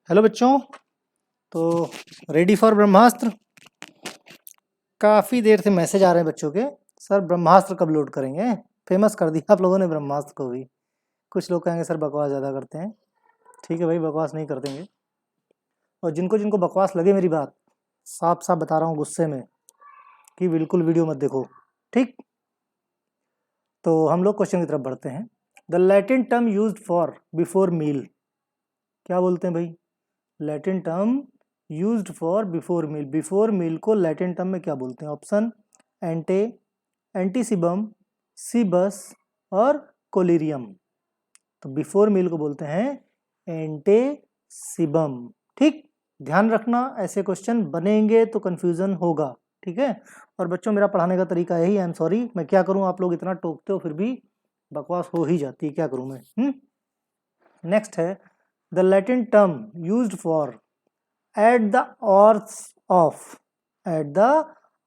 Hello बच्चों, तो ready for ब्रह्मास्त्र। काफ़ी देर से मैसेज आ रहे हैं बच्चों के, सर ब्रह्मास्त्र कब लोड करेंगे। फेमस कर दिया आप लोगों ने ब्रह्मास्त्र को भी। कुछ लोग कहेंगे सर बकवास ज़्यादा करते हैं। ठीक है भाई, बकवास नहीं कर देंगे। और जिनको जिनको बकवास लगे मेरी बात, साफ साफ बता रहा हूँ गुस्से में कि बिल्कुल वीडियो मत देखो। ठीक, तो हम लोग क्वेश्चन की तरफ बढ़ते हैं। The Latin term used for before meal, क्या बोलते हैं भाई? Latin term used for before meal. Before meal को लैटिन टर्म में क्या बोलते हैं? ऑप्शन एंटे, एंटीसिबम, सीबस और कोलिरियम। तो बिफोर मील को बोलते हैं एंटेसिबम। ठीक, ध्यान रखना, ऐसे क्वेश्चन बनेंगे तो कंफ्यूजन होगा। ठीक है, और बच्चों मेरा पढ़ाने का तरीका यही, आई एम सॉरी, मैं क्या करूं, आप लोग इतना टोकते हो फिर भी बकवास हो ही जाती है, क्या करूं मैं। नेक्स्ट है the Latin term used for at the hours of, at the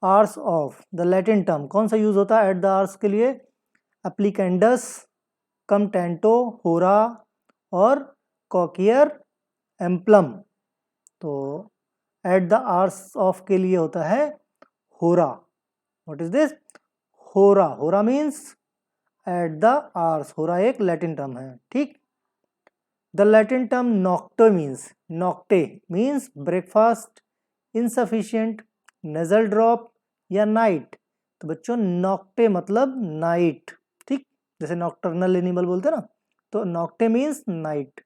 hours of, the Latin term कौन सा यूज होता है at the hours के लिए? applicandus, cum tanto, hora और coquier amplum। तो at the hours of के लिए होता है hora। what is this? hora, hora means at the hours। hora एक लैटिन टर्म है। ठीक, the Latin term nocte means breakfast, insufficient, nasal drop या night। तो बच्चों नॉक्टे मतलब नाइट। ठीक, जैसे नॉक्टर्नल एनिमल बोलते हैं ना, तो nocte means night.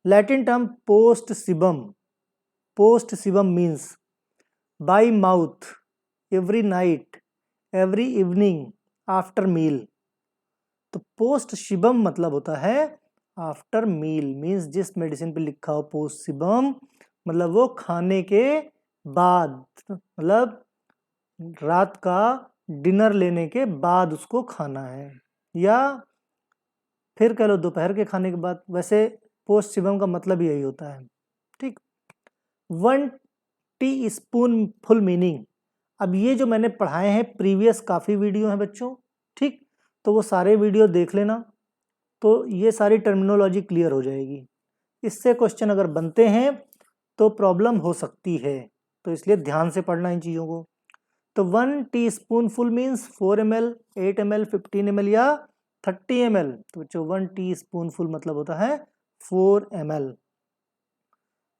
Latin term post cibum, post cibum means by mouth, every night, every evening, after meal. तो पोस्ट शिबम मतलब होता है आफ्टर मील, मीन्स जिस मेडिसिन पे लिखा हो पोस्ट सिबम मतलब वो खाने के बाद, मतलब रात का डिनर लेने के बाद उसको खाना है, या फिर कह लो दोपहर के खाने के बाद। वैसे पोस्ट सिबम का मतलब यही होता है। ठीक, 1 टीस्पून फुल मीनिंग। अब ये जो मैंने पढ़ाए हैं प्रीवियस काफ़ी वीडियो हैं बच्चों। ठीक, तो वो सारे वीडियो देख लेना, तो ये सारी टर्मिनोलॉजी क्लियर हो जाएगी। इससे क्वेश्चन अगर बनते हैं तो प्रॉब्लम हो सकती है, तो इसलिए ध्यान से पढ़ना इन चीज़ों को। तो 1 teaspoon full means 4 ml, 8 ml, 15 ml या 30 ml। तो बच्चों 1 टीस्पून फुल मतलब होता है 4 ml।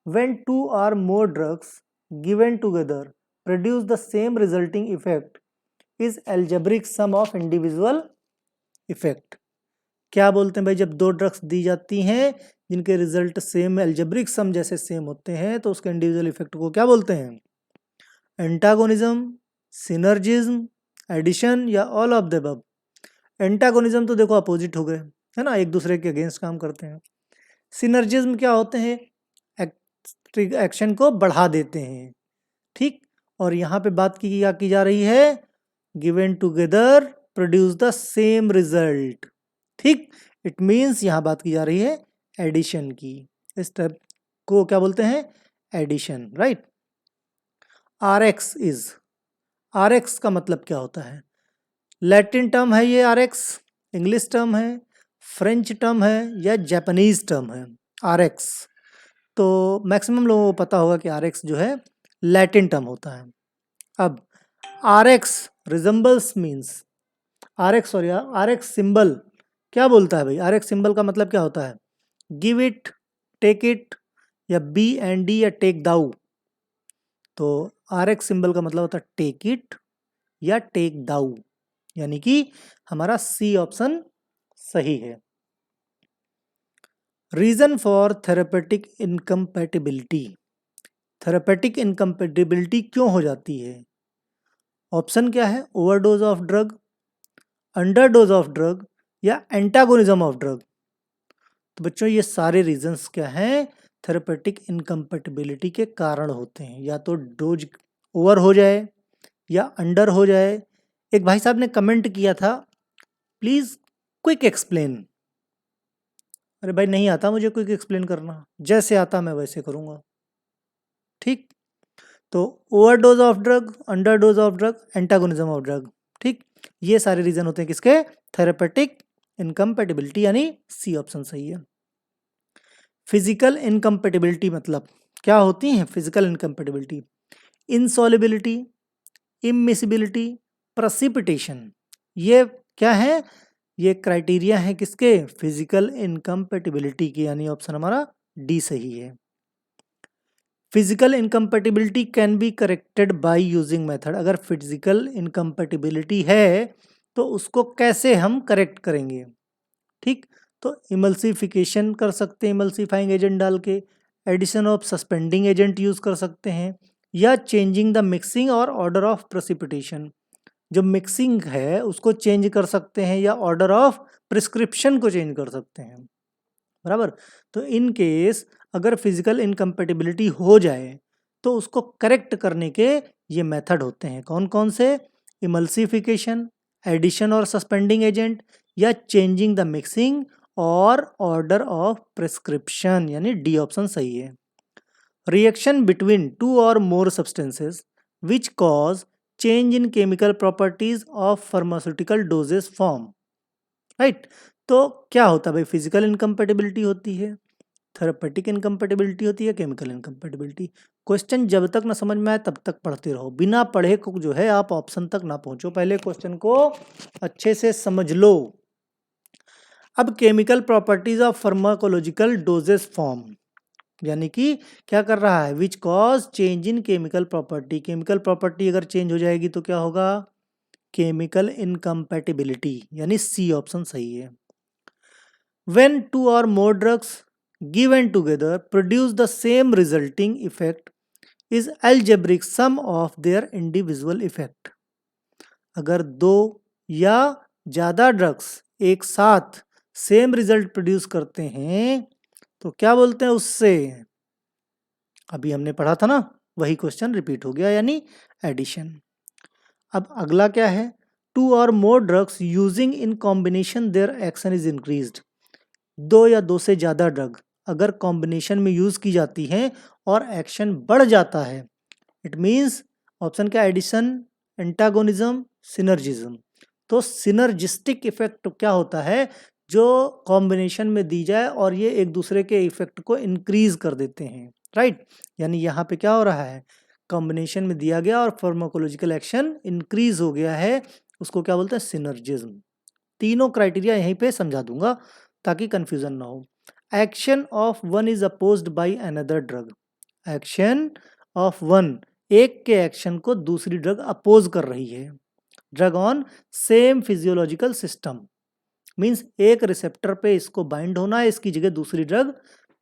When 2 or more drugs given together produce the same resulting effect is algebraic sum of individual effect। क्या बोलते हैं भाई? जब दो ड्रग्स दी जाती हैं जिनके रिजल्ट सेम, एल्जेब्रिक सम जैसे सेम होते हैं, तो उसके इंडिविजुअल इफेक्ट को क्या बोलते हैं? एंटागोनिज्म, सिनर्जिज्म, एडिशन या all of the above. Antagonism तो देखो अपोजिट हो गए, है ना, एक दूसरे के अगेंस्ट काम करते हैं। सिनर्जिज्म क्या होते हैं? एक्शन को बढ़ा देते हैं। ठीक, और यहाँ पे बात की जा रही है given together produce the same result. ठीक, इट मीन्स यहाँ बात की जा रही है एडिशन की। इस टाइप को क्या बोलते हैं? Addition, right. Rx is, Rx का मतलब क्या होता है? लैटिन टर्म है ये आरएक्स, इंग्लिश टर्म है, फ्रेंच टर्म है या जापानीज टर्म है आरएक्स। तो मैक्सिमम लोगों को पता होगा कि आरएक्स जो है लैटिन टर्म होता है। अब RX resembles means, RX sorry RX symbol क्या बोलता है भाई? आरएक्स सिंबल का मतलब क्या होता है? गिव इट, टेक इट या बी एंड डी या टेक दाउ। तो आरएक्स सिंबल का मतलब होता है टेक इट या टेक दाउ, यानी कि हमारा सी ऑप्शन सही है। Reason for therapeutic incompatibility, therapeutic incompatibility क्यों हो जाती है? ऑप्शन क्या है? Overdose of drug, underdose of drug या एंटागोनिज्म ऑफ ड्रग। तो बच्चों ये सारे रीजंस क्या हैं? थेरेपेटिक इनकम्पैटिबिलिटी के कारण होते हैं। या तो डोज ओवर हो जाए या अंडर हो जाए। एक भाई साहब ने कमेंट किया था, प्लीज क्विक एक्सप्लेन। अरे भाई नहीं आता मुझे क्विक एक्सप्लेन करना, जैसे आता मैं वैसे करूँगा। ठीक, तो overdose of drug, underdose of drug, antagonism of drug. ठीक, ये सारे रीजन होते हैं किसके? थेरेपेटिक इनकम्पैटिबिलिटी, यानी सी ऑप्शन सही है। फिजिकल इनकम्पेटिबिलिटी मतलब क्या होती हैं? फिजिकल इनकम्पेटिबिलिटी, इनसॉल्युबिलिटी, इमिसिबिलिटी, प्रेसिपिटेशन, ये क्या है? ये क्राइटेरिया है किसके? फिजिकल इनकम्पेटिबिलिटी के, यानी ऑप्शन हमारा डी सही है। Physical incompatibility can be corrected by using method. अगर फिजिकल इनकम्पेटिबिलिटी है तो उसको कैसे हम करेक्ट करेंगे? ठीक, तो इमल्सिफिकेशन कर सकते हैं इमल्सिफाइंग एजेंट डाल के, addition of suspending agent use कर सकते हैं, या चेंजिंग द मिक्सिंग और ऑर्डर ऑफ प्रेसिपिटेशन। जो मिक्सिंग है उसको चेंज कर सकते हैं या ऑर्डर ऑफ प्रिस्क्रिप्शन को चेंज कर सकते हैं, बराबर। तो इन केस अगर फिजिकल इनकम्पेटिबिलिटी हो जाए तो उसको करेक्ट करने के ये मेथड होते हैं। कौन कौन से? इमल्सिफिकेशन, एडिशन और सस्पेंडिंग एजेंट, या चेंजिंग द मिक्सिंग और ऑर्डर ऑफ प्रिस्क्रिप्शन, यानी डी ऑप्शन सही है। रिएक्शन बिटवीन टू और मोर substances which cause change in chemical properties of pharmaceutical doses form, right. तो क्या होता है भाई? फिजिकल इनकम्पेटिबिलिटी होती है, थेरेपेटिक इनकम्पेटिबिलिटी होती है, केमिकल इनकम्पेटिबिलिटी। क्वेश्चन जब तक ना समझ में आए तब तक पढ़ते रहो, बिना पढ़े को जो है आप ऑप्शन तक ना पहुंचो, पहले क्वेश्चन को अच्छे से समझ लो। अब chemical properties of pharmacological doses form, यानी कि क्या कर रहा है? Which cause change in chemical property. Chemical property अगर चेंज हो जाएगी तो क्या होगा? केमिकल इनकम्पेटिबिलिटी, यानी सी ऑप्शन सही है। व्हेन टू और more drugs given together produce the same resulting effect is algebraic sum of their individual effect। अगर दो या ज्यादा ड्रग्स एक साथ सेम रिजल्ट प्रोड्यूस करते हैं तो क्या बोलते हैं उससे? अभी हमने पढ़ा था ना, वही क्वेश्चन रिपीट हो गया, यानी एडिशन। अब अगला क्या है? टू और more drugs using in combination their action is increased. दो या दो से ज्यादा ड्रग अगर कॉम्बिनेशन में यूज की जाती हैं और एक्शन बढ़ जाता है, इट मींस ऑप्शन क्या? Addition, antagonism, synergism. तो सिनर्जिस्टिक इफेक्ट क्या होता है? जो कॉम्बिनेशन में दी जाए और ये एक दूसरे के इफेक्ट को इंक्रीज कर देते हैं, राइट। यानी यहाँ पे क्या हो रहा है? कॉम्बिनेशन में दिया गया और फार्माकोलॉजिकल एक्शन इंक्रीज हो गया है, उसको क्या बोलते हैं? सिनर्जिज्म। तीनों क्राइटेरिया यहीं पे समझा दूंगा ताकि कंफ्यूजन ना हो। Action of one is opposed by another drug. Action of one, एक के एक्शन को दूसरी ड्रग अपोज कर रही है। Drug on same physiological system, means एक रिसेप्टर पे इसको बाइंड होना है, इसकी जगह दूसरी ड्रग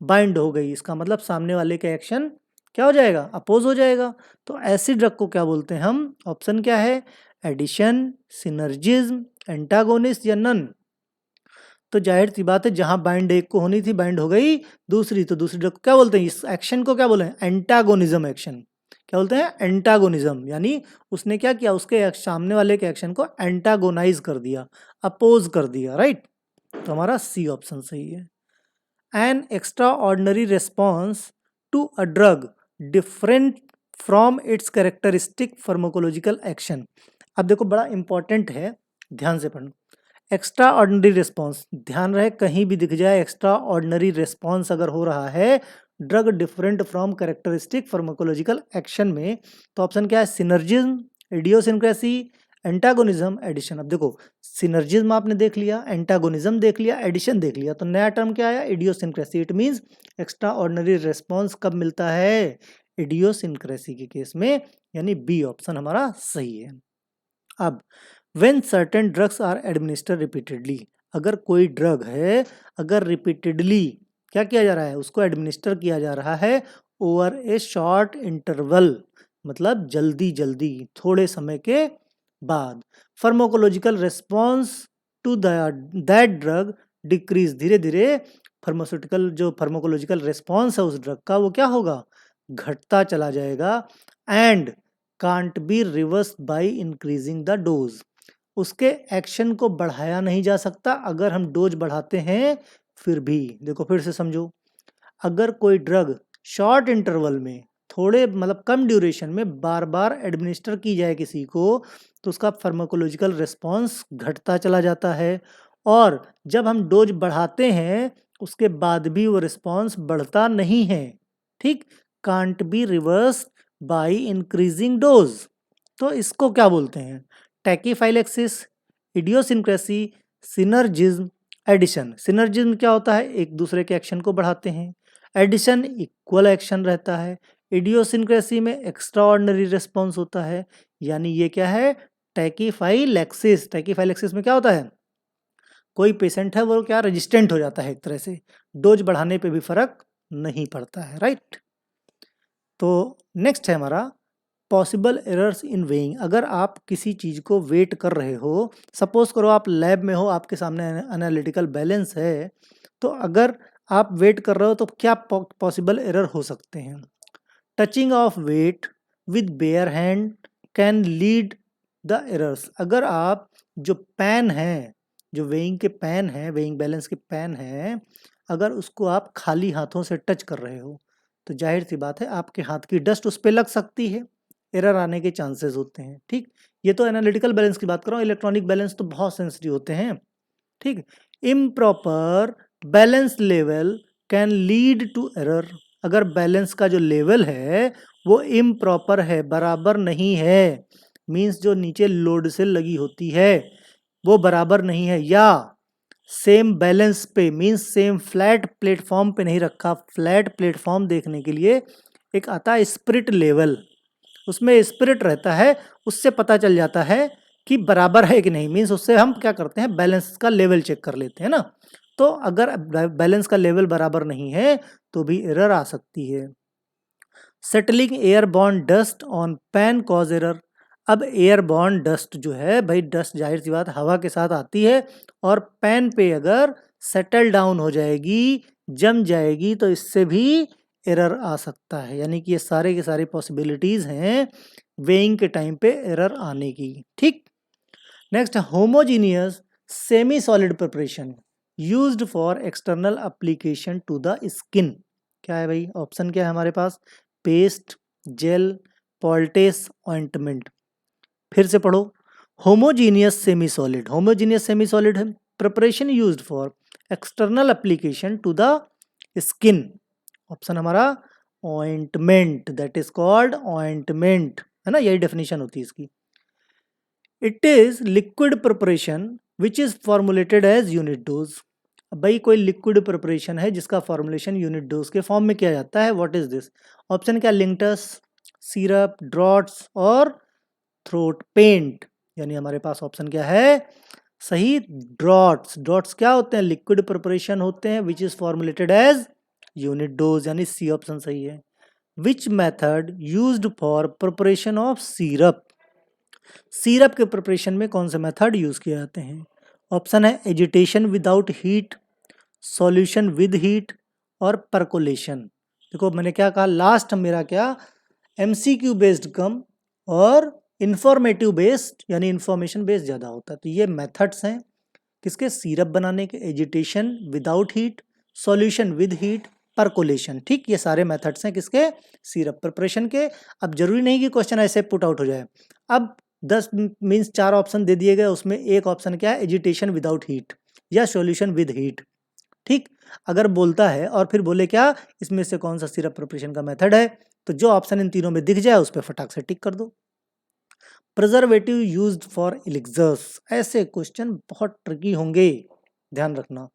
बाइंड हो गई, इसका मतलब सामने वाले का एक्शन क्या हो जाएगा? अपोज हो जाएगा। तो ऐसी ड्रग को क्या बोलते हैं हम? ऑप्शन क्या है? एडिशन, सिनर्जिज्म, एंटागोनिस्ट या नन। तो जाहिर सी बात है जहां बाइंड एक को होनी थी बाइंड हो गई दूसरी, तो दूसरी ड्रग को क्या बोलते हैं? इस एक्शन को क्या बोले? Antagonism action. क्या बोलते हैं? एंटागोनिज्म। यानी उसने क्या किया? उसके सामने वाले के एक्शन को एंटागोनाइज कर दिया, अपोज कर दिया, राइट। तो हमारा सी ऑप्शन सही है। An extraordinary response to a drug different from its characteristic pharmacological action. अब देखो बड़ा इंपॉर्टेंट है, ध्यान से पढ़ना। एक्स्ट्रा ऑर्डिनरी रिस्पॉन्स, ध्यान रहे कहीं भी दिख जाए एक्स्ट्रा ऑर्डिनरी रिस्पॉन्स अगर हो रहा है drug different from characteristic pharmacological action में, तो ऑप्शन क्या है? Synergism, idiosyncrasy, antagonism, addition. अब देखो सिनर्जिज्म आपने देख लिया, एंटागोनिज्म देख लिया, एडिशन देख लिया, तो नया टर्म क्या आया? Idiosyncrasy. It means extra ordinary response कब मिलता है? इडियोसिंक्रेसी के केस में, यानी बी ऑप्शन हमारा सही है। अब when certain drugs are administered repeatedly, अगर कोई ड्रग है अगर रिपीटेडली क्या किया जा रहा है? उसको एडमिनिस्टर किया जा रहा है ओवर ए शॉर्ट इंटरवल, मतलब जल्दी जल्दी थोड़े समय के बाद, pharmacological response to that drug decrease, धीरे धीरे फार्मास्यूटिकल जो फार्माकोलॉजिकल रिस्पॉन्स है उस ड्रग का वो क्या होगा? घटता चला जाएगा। And can't be reverse by increasing the dose, उसके एक्शन को बढ़ाया नहीं जा सकता अगर हम डोज बढ़ाते हैं फिर भी। देखो फिर से समझो, अगर कोई ड्रग शॉर्ट इंटरवल में थोड़े मतलब कम ड्यूरेशन में बार बार एडमिनिस्टर की जाए किसी को, तो उसका फार्माकोलॉजिकल रिस्पॉन्स घटता चला जाता है और जब हम डोज बढ़ाते हैं उसके बाद भी वो रिस्पॉन्स बढ़ता नहीं है, ठीक, can't be reverse by increasing dose. तो इसको क्या बोलते हैं? टैकीफाइलेक्सिस, इडियोसिंक्रेसी, सिनर्जिज्म, एडिशन। सिनर्जिज्म क्या होता है? एक दूसरे के एक्शन को बढ़ाते हैं। एडिशन इक्वल एक्शन रहता है। इडियोसिंक्रेसी में एक्स्ट्रा ऑर्डिनरी रिस्पॉन्स होता है। यानी ये क्या है? टैकीफाइलेक्सिस। टैकीफाइलेक्सिस में क्या होता है? कोई पेशेंट है वो क्या रेजिस्टेंट हो जाता है एक तरह से, डोज बढ़ाने पे भी फर्क नहीं पड़ता है, राइट। तो नेक्स्ट है हमारा पॉसिबल एरर्स इन वेइंग। अगर आप किसी चीज़ को वेट कर रहे हो, सपोज करो आप लैब में हो, आपके सामने एनालिटिकल बैलेंस है, तो अगर आप वेट कर रहे हो तो क्या पॉसिबल एरर हो सकते हैं? Touching of weight with bare hand can lead the errors. अगर आप जो पैन है, जो वेइंग के पैन है, वेइंग बैलेंस के पैन है, अगर उसको आप खाली हाथों से टच कर रहे हो तो जाहिर सी बात है आपके हाथ की डस्ट उस पर लग सकती है, एरर आने के चांसेस होते हैं, ठीक। ये तो एनालिटिकल बैलेंस की बात कर रहा हूँ, इलेक्ट्रॉनिक बैलेंस तो बहुत सेंसिटिव होते हैं, ठीक। Improper balance level can lead to error. अगर बैलेंस का जो लेवल है वो इम्प्रॉपर है, बराबर नहीं है, मीन्स जो नीचे लोड से लगी होती है वो बराबर नहीं है, या सेम बैलेंस पे मीन्स सेम फ्लैट प्लेटफॉर्म पे नहीं रखा। फ्लैट प्लेटफॉर्म देखने के लिए एक आता है स्पिरिट लेवल, उसमें स्पिरिट रहता है, उससे पता चल जाता है कि बराबर है कि नहीं, मीन्स उससे हम क्या करते हैं, बैलेंस का लेवल चेक कर लेते हैं ना। तो अगर बैलेंस का लेवल बराबर नहीं है तो भी एरर आ सकती है। Settling airborne dust on pan cause error. अब एयरबॉर्न डस्ट जो है भाई, डस्ट जाहिर सी बात हवा के साथ आती है और पैन पे अगर सेटल डाउन हो जाएगी, जम जाएगी, तो इससे भी एरर आ सकता है। यानी कि ये सारे के सारे पॉसिबिलिटीज़ हैं वेइंग के टाइम पे एरर आने की, ठीक। Next, homogeneous semi solid preparation used for external application to the skin. क्या है भाई? ऑप्शन क्या है हमारे पास? Paste, gel, poultice, ointment. फिर से पढ़ो। Homogeneous semi solid, homogeneous semi solid है, preparation used for external application to the skin. Option हमारा ointment, that is called ointment, है ना, यही डेफिनेशन होती है इसकी। It is liquid preparation which is formulated as unit dose. भाई कोई लिक्विड प्रिपरेशन है जिसका फॉर्मुलेशन यूनिट डोज के फॉर्म में किया जाता है, व्हाट इज दिस? ऑप्शन क्या? लिंक्टस, सिरप, ड्रॉट्स और थ्रोट पेंट। यानी हमारे पास ऑप्शन क्या है? सही, ड्रॉट्स। ड्रॉट्स क्या होते हैं? लिक्विड प्रिपरेशन होते हैं which is formulated as unit dose, यानी सी ऑप्शन सही है। Which method used for preparation of syrup. Syrup के प्रिपरेशन में कौन से मेथड यूज किए जाते हैं? ऑप्शन है agitation without heat, solution with heat और परकोलेशन। देखो मैंने क्या कहा लास्ट, मेरा क्या एमसीक्यू बेस्ड कम और इंफॉर्मेटिव बेस्ड यानी इंफॉर्मेशन बेस्ड ज़्यादा होता है। तो ये मेथड्स हैं किसके? सिरप बनाने के। Agitation without heat, solution with heat, percolation, ठीक। ये सारे मेथड्स हैं किसके? सिरप प्रिपरेशन के। अब जरूरी नहीं कि क्वेश्चन ऐसे पुट आउट हो जाए। अब 10 मीन्स 4 ऑप्शन दे दिए गए, उसमें एक ऑप्शन क्या है? एजिटेशन विदाउट हीट या सॉल्यूशन विद हीट, ठीक। अगर बोलता है और फिर बोले क्या इसमें से कौन सा सिरप प्रिपरेशन का मेथड है, तो जो ऑप्शन इन तीनों में दिख जाए उस पर फटाक से टिक कर दो। Preservative used for elixirs. ऐसे क्वेश्चन बहुत ट्रिकी होंगे, ध्यान रखना।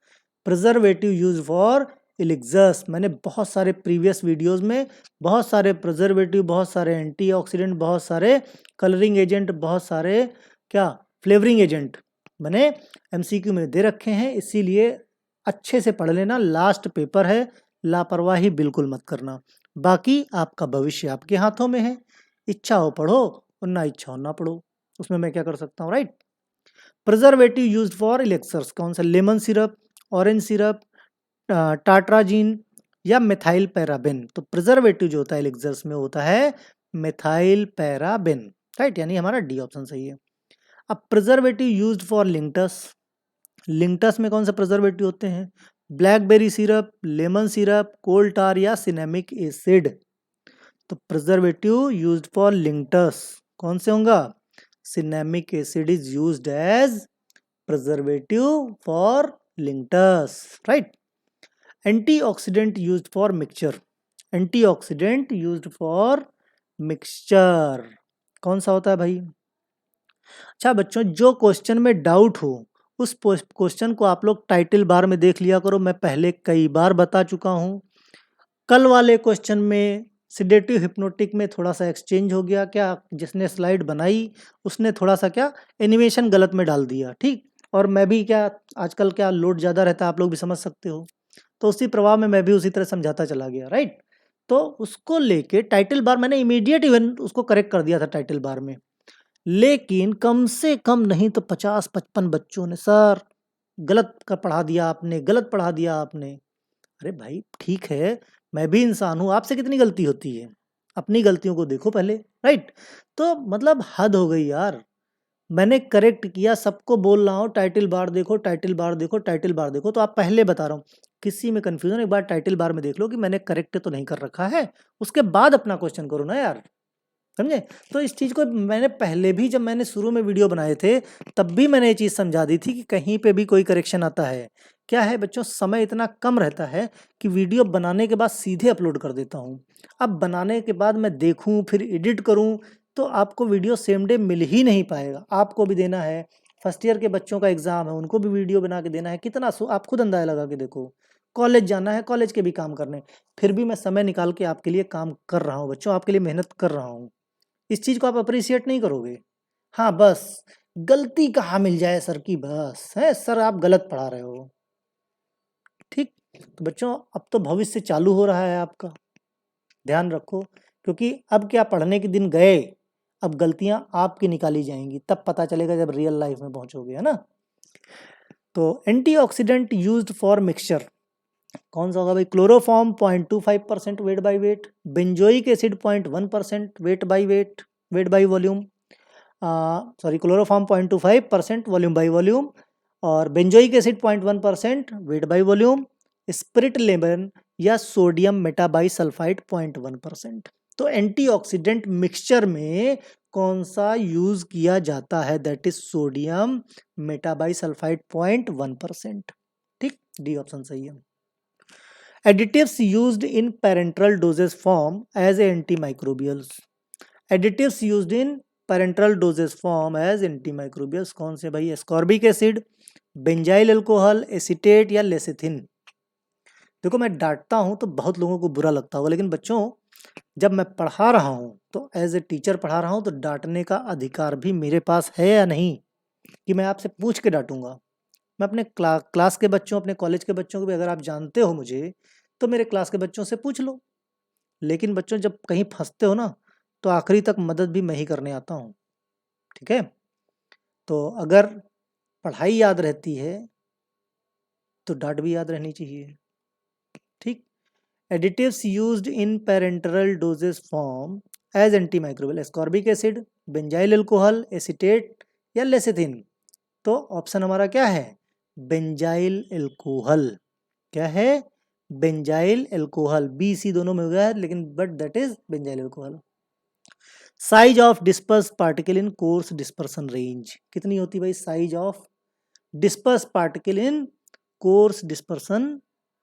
प्रिजर्वेटिव यूज्ड फॉर एलिक्सर्स, मैंने बहुत सारे प्रीवियस वीडियोस में बहुत सारे प्रिजर्वेटिव, बहुत सारे एंटीऑक्सीडेंट, बहुत सारे कलरिंग एजेंट, बहुत सारे क्या फ्लेवरिंग एजेंट मैंने एमसीक्यू में दे रखे हैं, इसीलिए अच्छे से पढ़ लेना। लास्ट पेपर है, लापरवाही बिल्कुल मत करना। बाकी आपका भविष्य आपके हाथों में है, इच्छा हो पढ़ो और ना इच्छा हो ना पढ़ो, उसमें मैं क्या कर सकता हूँ, right. Preservative used for elixirs कौन सा? लेमन सिरप, ऑरेंज सिरप, टाट्राजीन या मिथाइल पैराबेन। तो प्रिजर्वेटिव जो होता है एलिक्सर्स में होता है मिथाइल पैराबेन, राइट, यानी हमारा डी ऑप्शन सही है। अब preservative used for linctus, linctus में कौन सा प्रिजर्वेटिव होते हैं? Blackberry syrup, lemon syrup, coal tar या सिनेमिक एसिड। तो प्रिजर्वेटिव यूज्ड फॉर लिंक्टस कौन से होगा? Cinnamic acid is used as preservative for linters, right. Antioxidant used for mixture, antioxidant used for mixture कौन सा होता है भाई? अच्छा बच्चों, जो क्वेश्चन में डाउट हो उस क्वेश्चन को आप लोग टाइटल बार में देख लिया करो। मैं पहले कई बार बता चुका हूँ। कल वाले क्वेश्चन में सिडेटिव हिप्नोटिक में थोड़ा सा एक्सचेंज हो गया, क्या जिसने स्लाइड बनाई उसने थोड़ा सा क्या एनिमेशन गलत में डाल दिया, ठीक। और मैं भी क्या, आजकल क्या लोड ज़्यादा रहता है, आप लोग भी समझ सकते हो, तो उसी प्रभाव में मैं भी उसी तरह समझाता चला गया, राइट। तो उसको लेके टाइटल बार मैंने इमीडिएट इवन उसको करेक्ट कर दिया था टाइटल बार में, लेकिन कम से कम नहीं तो 50-55 बच्चों ने सर गलत का पढ़ा दिया आपने, गलत पढ़ा दिया आपने। अरे भाई ठीक है, मैं भी इंसान हूँ, आपसे कितनी गलती होती है, अपनी गलतियों को देखो पहले, राइट। तो मतलब हद हो गई यार, मैंने करेक्ट किया, सबको बोल रहा हूँ टाइटल बार देखो, टाइटल बार देखो, टाइटल बार देखो, तो आप पहले बता रहा हूँ किसी में कंफ्यूजन, एक बार टाइटल बार में देख लो कि मैंने करेक्ट तो नहीं कर रखा है, उसके बाद अपना क्वेश्चन करो ना यार, समझे। तो इस चीज़ को मैंने पहले भी, जब मैंने शुरू में वीडियो बनाए थे तब भी मैंने ये चीज़ समझा दी थी कि कहीं पे भी कोई करेक्शन आता है, क्या है बच्चों, समय इतना कम रहता है कि वीडियो बनाने के बाद सीधे अपलोड कर देता हूँ। अब बनाने के बाद मैं देखूँ फिर एडिट करूँ तो आपको वीडियो सेम डे मिल ही नहीं पाएगा, आपको भी देना है, फर्स्ट ईयर के बच्चों का एग्ज़ाम है उनको भी वीडियो बना के देना है, कितना आप खुद अंदाजा लगा के देखो, कॉलेज जाना है, कॉलेज के भी काम करने, फिर भी मैं समय निकाल के आपके लिए काम कर रहा हूँ बच्चों, आपके लिए मेहनत कर रहा हूँ। इस चीज़ को आप अप्रिशिएट नहीं करोगे। हाँ, बस गलती कहाँ मिल जाए सर की, बस है सर आप गलत पढ़ा रहे हो, ठीक। तो बच्चों अब तो भविष्य चालू हो रहा है आपका, ध्यान रखो, क्योंकि अब क्या पढ़ने के दिन गए, अब गलतियाँ आपकी निकाली जाएंगी, तब पता चलेगा जब रियल लाइफ में पहुंचोगे, है ना। तो एंटीऑक्सीडेंट यूज्ड फॉर मिक्सचर कौन सा होगा भाई? Chloroform 0.25% weight by weight, benzoic acid 0.1% weight by weight, weight by volume, sorry chloroform 0.25% volume by volume, और benzoic acid 0.1% weight by volume, spirit lemon या सोडियम मेटाबाई सल्फाइड 0.1%। तो antioxidant mixture में कौन सा यूज किया जाता है? That is sodium metabisulphite 0.1%, ठीक, डी ऑप्शन सही है। Additives used in parenteral dosage form as antimicrobials, additives used in parental doses form as antimicrobials कौन से भाई? Ascorbic acid, benzyl alcohol, acetate या लेसिथिन। देखो मैं डांटता हूँ तो बहुत लोगों को बुरा लगता होगा, लेकिन बच्चों जब मैं पढ़ा रहा हूँ तो एज ए टीचर पढ़ा रहा हूँ तो डांटने का अधिकार भी मेरे पास है या नहीं, कि मैं आपसे पूछ के डांटूंगा। मैं अपने क्लास के बच्चों, अपने कॉलेज के बच्चों को भी, अगर आप जानते हो मुझे तो मेरे क्लास के बच्चों से पूछ लो, लेकिन बच्चों जब कहीं फंसते हो ना तो आखिरी तक मदद भी मैं ही करने आता हूँ, ठीक है। तो अगर पढ़ाई याद रहती है तो डांट भी याद रहनी चाहिए, ठीक। Additives used in parenteral doses form as antimicrobial, ascorbic acid, benzyl alcohol, acetate या लेसिथिन। तो ऑप्शन हमारा क्या है? Benzyl alcohol. क्या है? Benzyl alcohol. बी सी दोनों में हो गया है, लेकिन but that is benzyl alcohol. Size of disperse particle in coarse dispersion range कितनी होती है भाई? Size of disperse particle in coarse dispersion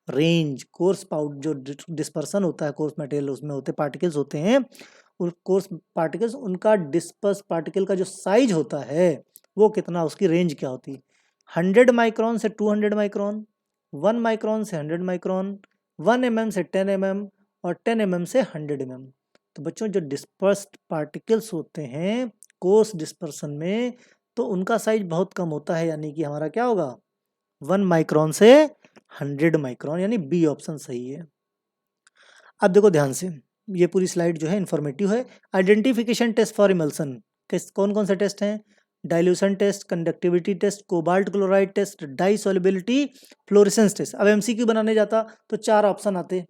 range, coarse powder जो डिस्पर्सन होता है, कोर्स मटेरियल उसमें होते पार्टिकल्स होते हैं, और कोर्स पार्टिकल्स उनका डिस्पर्स पार्टिकल का जो साइज होता है वो कितना, उसकी रेंज क्या होती है? 100 माइक्रोन से 200 माइक्रोन, 1 माइक्रोन से 100 माइक्रोन, 1 mm से 10 mm और 10 mm से 100 mm। तो बच्चों जो डिस्पर्स्ड पार्टिकल्स होते हैं कोर्स डिस्पर्सन में, तो उनका साइज बहुत कम होता है, यानी कि हमारा क्या होगा? 1 माइक्रोन से 100 माइक्रोन, यानी बी ऑप्शन सही है। अब देखो ध्यान से, ये पूरी स्लाइड जो है इंफॉर्मेटिव है। आइडेंटिफिकेशन टेस्ट फॉर इमल्सन, कौन कौन से टेस्ट हैं? Dilution test, conductivity test, cobalt chloride test, dye solubility, fluorescence test. अब एमसीक्यू बनाने जाता तो 4 ऑप्शन आते,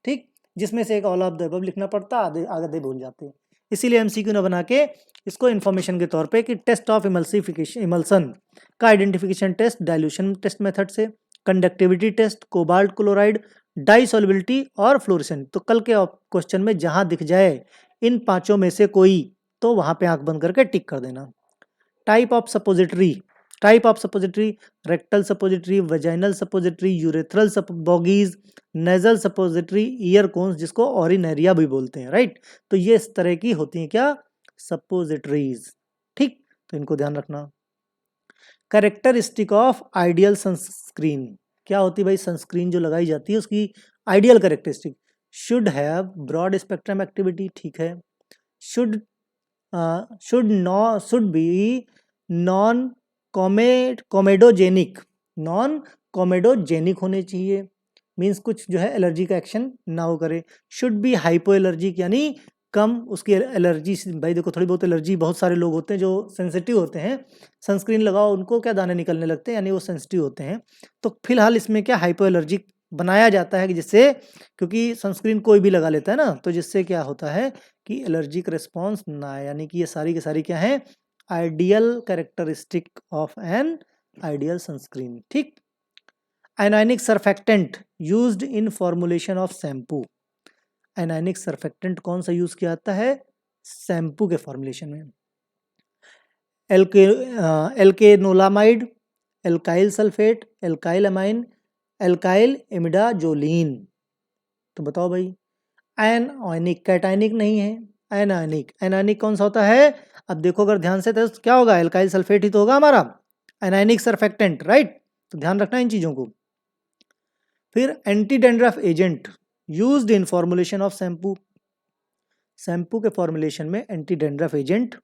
ठीक, जिसमें से एक ऑल ऑफ द अबव लिखना पड़ता, आधे आधे भूल जाते, इसीलिए एमसीक्यू ना बना के इसको इन्फॉर्मेशन के तौर पे कि टेस्ट ऑफ इमल्सन का identification test dilution test method से, conductivity test, cobalt chloride, dye solubility और फ्लोरेसेंट। तो कल के क्वेश्चन में जहां दिख जाए इन पांचों में से कोई, तो वहां पे आंख बंद करके टिक कर देना। Type of suppository, type of suppository, rectal suppository, vaginal suppository, urethral bougies, nasal suppository, ear cones जिसको ऑरिनेरिया भी बोलते हैं, राइट। तो ये इस तरह की होती हैं क्या, सपोजिटरीज, ठीक। तो इनको ध्यान रखना। कैरेक्टरिस्टिक ऑफ आइडियल सनस्क्रीन, क्या होती है भाई, सनस्क्रीन जो लगाई जाती है उसकी ideal characteristic, should have broad spectrum activity, ठीक है। Should should be non comedogenic, non comedogenic होने चाहिए, मीन्स कुछ जो है एलर्जी का एक्शन ना हो करे। शुड बी हाइपो एलर्जिक, यानी कम उसकी एलर्जी, भाई देखो थोड़ी बहुत एलर्जी, बहुत सारे लोग होते हैं जो सेंसिटिव होते हैं, सनस्क्रीन लगाओ उनको क्या दाने निकलने लगते हैं, यानी वो सेंसिटिव होते हैं। तो फिलहाल इसमें क्या हाइपो एलर्जिक बनाया जाता है कि जिससे, क्योंकि सनस्क्रीन कोई भी लगा लेता है ना, तो जिससे क्या होता है कि एलर्जिक रिस्पॉन्स ना आए, यानी कि ये सारी की सारी क्या है, ideal characteristic of an ideal sunscreen, ठीक। Anionic surfactant used in formulation of shampoo, anionic surfactant कौन सा यूज किया जाता है शैम्पू के फॉर्मुलेशन में, alkanolamide, alkyl sulphate, alkyl amine, alkyl imidazoline. तो बताओ भाई, एनायनिक, कैटायनिक नहीं है, एनायनिक, एनायनिक कौन सा होता है, अब देखो अगर ध्यान से तो क्या होगा, एल्काइल सल्फेट ही तो होगा हमारा एनायनिक सरफेक्टेंट, राइट। तो ध्यान रखना इन चीजों को। फिर anti dandruff agent used in formulation of shampoo, shampoo के फॉर्मुलेशन में एंटी डैंड्रफ एजेंट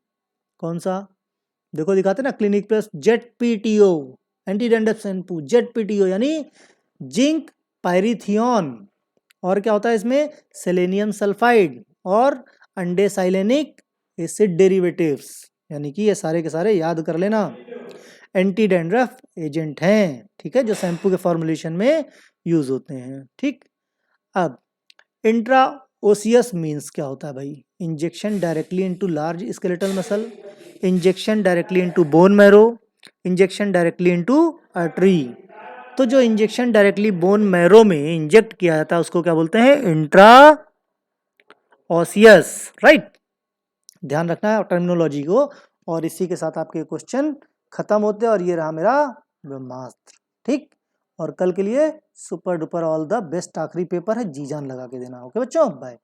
कौन सा, देखो दिखाते ना clinic plus, jet PTO, anti dandruff shampoo jet PTO, यानी जिंक पायरिथियन, और क्या होता है इसमें, सेलेनियम सल्फाइड और अंडेसाइलेनिक एसिड डेरिवेटिव्स, यानी कि ये सारे के सारे याद कर लेना, एंटी डैंड्रफ एजेंट हैं, ठीक है, जो शैम्पू के फॉर्मुलेशन में यूज होते हैं, ठीक। अब इंट्रा ओसियस मीन्स क्या होता है भाई, injection directly into large skeletal muscle, injection directly into bone marrow, injection directly into artery. तो जो इंजेक्शन डायरेक्टली बोन मैरो में इंजेक्ट किया जाता है उसको क्या बोलते हैं, इंट्रा ओसियस, राइट। ध्यान रखना है टर्मिनोलॉजी को, और इसी के साथ आपके क्वेश्चन खत्म होते हैं, और ये रहा मेरा ब्रह्मास्त्र, ठीक। और कल के लिए super duper all the best, आखिरी पेपर है, जी जान लगा के देना, ओके बच्चों, बाय।